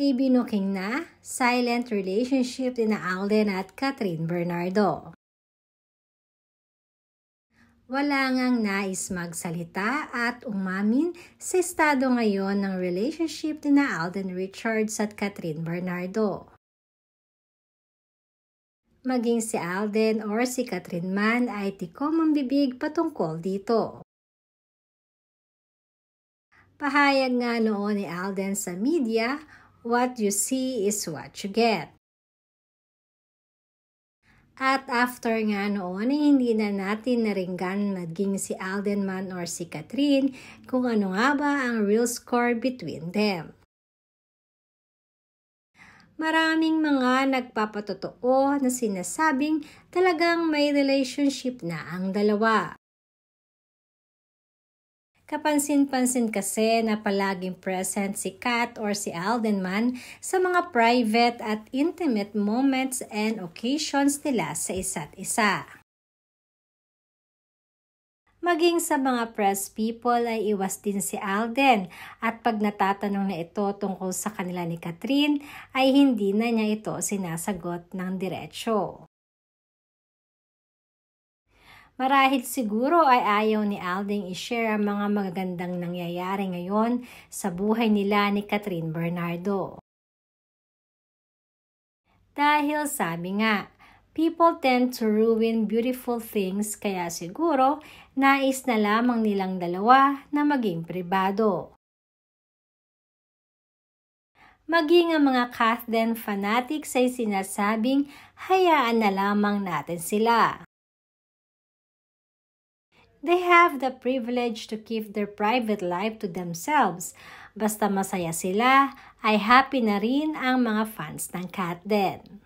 Ibinuking na silent relationship ni Alden at Catherine Bernardo. Wala ngang nais magsalita at umamin sa estado ngayon ng relationship ni Alden Richards at Catherine Bernardo. Maging si Alden or si Catherine man ay tikom ang bibig patungkol dito. Pahayag nga noon ni Alden sa media, "What you see is what you get." At after nga noon, hindi na natin naringgan maging si Alden man or si Catherine kung ano nga ba ang real score between them. Maraming mga nagpapatotoo na sinasabing talagang may relationship na ang dalawa. Kapansin-pansin kasi na palaging present si Kat or si Alden man sa mga private at intimate moments and occasions nila sa isa't isa. Maging sa mga press people ay iwas din si Alden at pag natatanong na ito tungkol sa kanila ni Catherine ay hindi na niya ito sinasagot ng diretsyo. Marahil siguro ay ayaw ni Alden i-share ang mga magagandang nangyayari ngayon sa buhay nila ni Catherine Bernardo. Dahil sabi nga, people tend to ruin beautiful things kaya siguro nais na lamang nilang dalawa na maging pribado. Maging ang mga Catherine fanatics ay sinasabing hayaan na lamang natin sila. They have the privilege to keep their private life to themselves. Basta masaya sila, ay happy na rin ang mga fans ng Catherine.